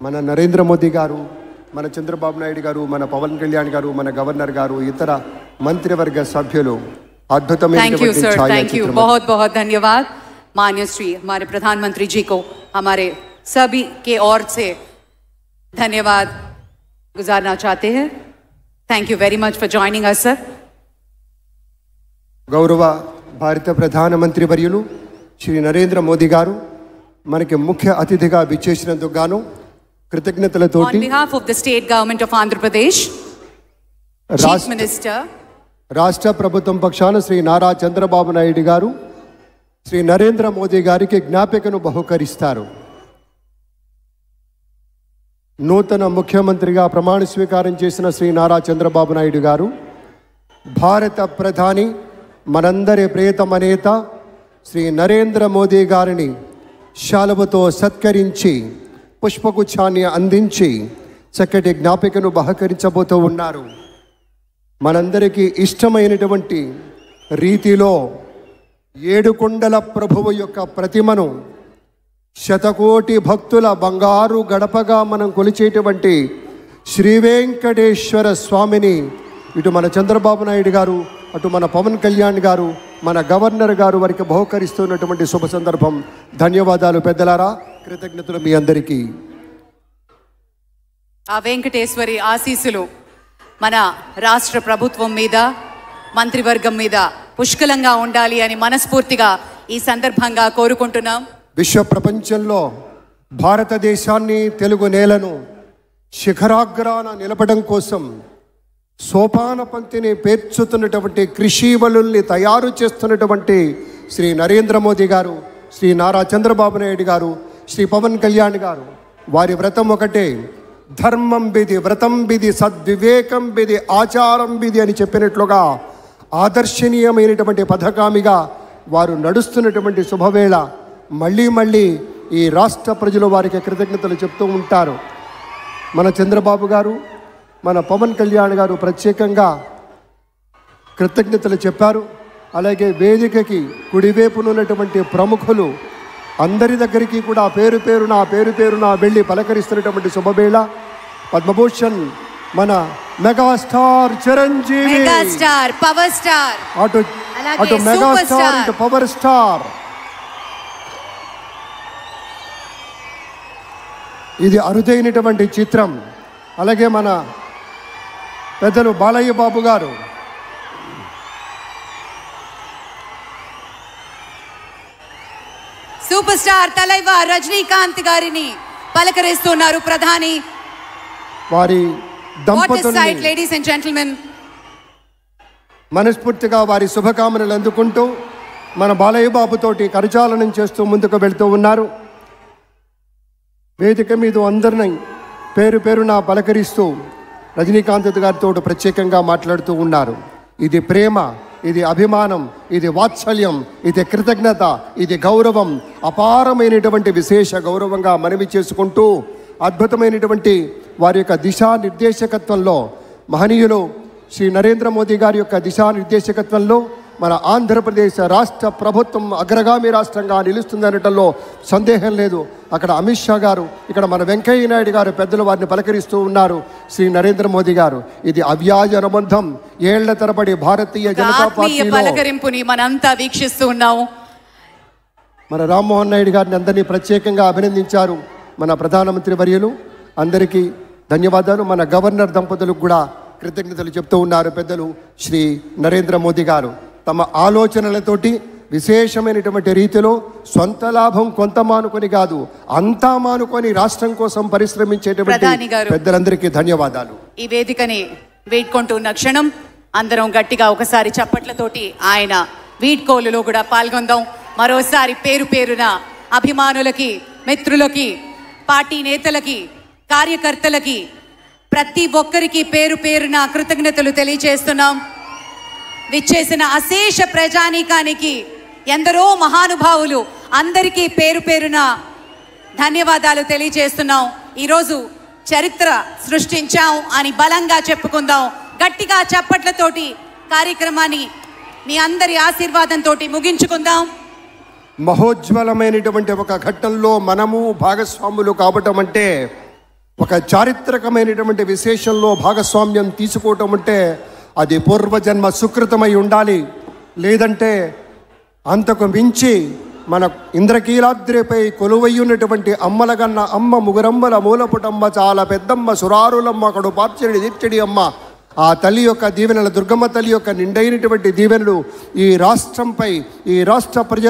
మన నరేంద్ర మోదీ గారు, మన చంద్రబాబు నాయుడు గారు, మన పవన్ కళ్యాణ్ గారు, మన గవర్నర్ గారు, ఇతర మంత్రివర్గ సభ్యులు అద్భుతమైనటువంటి ఛాయాచిత్రం। बहुत बहुत धन्यवाद माननीय श्री हमारे प्रधानमंत्री जी को हमारे सभी के ओर से धन्यवाद गुजारना चाहते हैं। Thank you very much for joining us sir. గౌరవ భారత ప్రధానమంత్రి వర్యులు శ్రీ నరేంద్ర మోదీ గారు మనకి ముఖ్య అతిథిగా విచ్చేసినందుకు గాను కృతజ్ఞతలతోటి On behalf of the state government of Andhra Pradesh, Chief Minister, రాష్ట్ర ప్రభుత్వం పక్షాన శ్రీ నారా చంద్రబాబు నాయుడు గారు శ్రీ నరేంద్ర మోదీ గారికి జ్ఞాపికను బహుకరిస్తారు। నూతన ముఖ్యమంత్రిగా ప్రమాణ స్వీకారం చేసిన శ్రీ నారా చంద్రబాబు నాయుడు గారు భారత ప్రధాని మనందరి ప్రియతమ నేత శ్రీ నరేంద్ర మోదీ గారిని శాలువతో సత్కరించి పుష్పగుచ్ఛాన్ని అందించి చక్కటి జ్ఞాపికను బహకరించబోతూ ఉన్నారు। మనందరికీ ఇష్టమైనటువంటి రీతిలో ఏడుకొండల ప్రభువు యొక్క ప్రతిమను శతకోటి భక్తుల బంగారు గడపగా మనం కొలిచేటువంటి శ్రీ వెంకటేశ్వర స్వామిని ఇటు మన చంద్రబాబు నాయుడు గారు, అటు మన పవన్ కళ్యాణ్ గారు, మన గవర్నర్ గారు వారికి బహుకరిస్తున్నటువంటి శుభ సందర్భం। ధన్యవాదాలు పెద్దలారా, కృతజ్ఞతలు మీ అందరికీ। ఆ వెంకటేశ్వరి ఆశీస్సులు మన రాష్ట్ర ప్రభుత్వం మీద, మంత్రివర్గం మీద పుష్కలంగా ఉండాలి అని మనస్ఫూర్తిగా ఈ సందర్భంగా కోరుకుంటున్నాం। విశ్వ ప్రపంచంలో భారతదేశాన్ని, తెలుగు నేలను శిఖరాగ్రాన నిలపడం కోసం సోపాన పంక్తిని పేర్చుతున్నటువంటి కృషివలుల్ని తయారు చేస్తున్నటువంటి శ్రీ నరేంద్ర మోదీ గారు, శ్రీ నారా చంద్రబాబు నాయుడు గారు, శ్రీ పవన్ కళ్యాణ్ గారు వారి వ్రతం ఒకటే, ధర్మం బిది, వ్రతం బిది, సద్వివేకం బిది, ఆచారం బిది అని చెప్పినట్లుగా ఆదర్శనీయమైనటువంటి పథకామిగా వారు నడుస్తున్నటువంటి శుభవేళ మళ్ళీ మళ్ళీ ఈ రాష్ట్ర ప్రజలు వారికి కృతజ్ఞతలు చెప్తూ ఉంటారు। మన చంద్రబాబు గారు, మన పవన్ కళ్యాణ్ గారు ప్రత్యేకంగా కృతజ్ఞతలు చెప్పారు। అలాగే వేదికకి కుడివైపునున్నటువంటి ప్రముఖులు అందరి దగ్గరికి కూడా పేరు పేరున వెళ్ళి పలకరిస్తున్నటువంటి శుభవేళ పద్మభూషణ్ మన megastar Chiranjeevi, megastar power star, అటు మెగాస్టార్ ఇటు పవర్ స్టార్, ఇది అరుదైనటువంటి చిత్రం। అలాగే మన పెద్దలు బాలయ్య బాబు గారు, సూపర్ స్టార్ తలైవార్ రజనీకాంత్ గారిని పలకరిస్తున్నారు ప్రధాని। వారి దంపతుల్ని లేడీస్ అండ్ జెంటిల్మెన్ మనస్ఫూర్తిగా వారి శుభకామనలు అందుకుంటూ మన బాలయ్య బాబుతోటి కరచాలనం చేస్తూ ముందుకు వెళ్తూ ఉన్నారు। వేదిక మీద అందరినీ పేరున పలకరిస్తూ రజనీకాంత్ గారితో ప్రత్యేకంగా మాట్లాడుతూ ఉన్నారు। ఇది ప్రేమ, ఇది అభిమానం, ఇది వాత్సల్యం, ఇది కృతజ్ఞత, ఇది గౌరవం, అపారమైనటువంటి విశేష గౌరవంగా మనవి చేసుకుంటూ అద్భుతమైనటువంటి వారి యొక్క దిశానిర్దేశకత్వంలో మహనీయులు శ్రీ నరేంద్ర మోదీ గారి యొక్క దిశానిర్దేశకత్వంలో మన ఆంధ్రప్రదేశ్ రాష్ట్ర ప్రభుత్వం అగ్రగామి రాష్ట్రంగా నిలుస్తుందనటంలో సందేహం లేదు। అక్కడ అమిత్ షా గారు, ఇక్కడ మన వెంకయ్య నాయుడు గారు పెద్దలు వారిని పలకరిస్తూ ఉన్నారు। శ్రీ నరేంద్ర మోదీ గారు, ఇది అవ్యాజ అనుబంధం, ఏళ్ల తరబడి భారతీయ జనతా పార్టీ పలకరింపుని మనంతా వీక్షిస్తూ ఉన్నాము। మన రామ్మోహన్ నాయుడు గారిని అందరినీ ప్రత్యేకంగా అభినందించారు మన ప్రధానమంత్రి వర్యులు, అందరికీ ధన్యవాదాలు। మన గవర్నర్ దంపతులకు కూడా కృతజ్ఞతలు చెప్తూ ఉన్నారు పెద్దలు శ్రీ నరేంద్ర మోదీ గారు। తమ ఆలోచనలతోటి విశేషమైనటువంటి రీతిలో సొంత లాభం కొంత మానుకొని కాదు, అంతా మానుకొని రాష్ట్రం కోసం పరిశ్రమించేటువంటి పెద్దలందరికీ ధన్యవాదాలు। ఈ వేదికని వేడుకుంటున్న క్షణం అందరం గట్టిగా ఒకసారి చప్పట్లతోటి ఆయన వీడ్కోలులో కూడా పాల్గొందాం। మరోసారి పేరున అభిమానులకి, మిత్రులకి, పార్టీ నేతలకి, కార్యకర్తలకి, ప్రతి ఒక్కరికి పేరున కృతజ్ఞతలు తెలియజేస్తున్నాం। విచ్చేసిన అశేష ప్రజానీకానికి, ఎందరో మహానుభావులు అందరికీ పేరున ధన్యవాదాలు తెలియజేస్తున్నాం। ఈరోజు చరిత్ర సృష్టించాం అని బలంగా చెప్పుకుందాం। గట్టిగా చప్పట్లతోటి కార్యక్రమాన్ని మీ అందరి ఆశీర్వాదంతో ముగించుకుందాం। మహోజ్వలమైనటువంటి ఒక ఘట్టంలో మనము భాగస్వాములు కావటం అంటే ఒక చారిత్రకమైనటువంటి విశేషంలో భాగస్వామ్యం తీసుకోవటం అంటే అది పూర్వజన్మ సుకృతమై ఉండాలి. లేదంటే అంతకు మించి మన ఇంద్రకీలాద్రిపై కొలువయ్యున్నటువంటి అమ్మలగన్న అమ్మ, ముగురమ్మల మూలపుటమ్మ, చాలా పెద్దమ్మ, సురారులమ్మ, కడు పార్చడి దీర్చడి అమ్మ, ఆ తల్లి యొక్క దీవెనలు, దుర్గమ్మ తల్లి యొక్క నిండైనటువంటి దీవెనలు ఈ రాష్ట్రంపై, ఈ రాష్ట్ర ప్రజ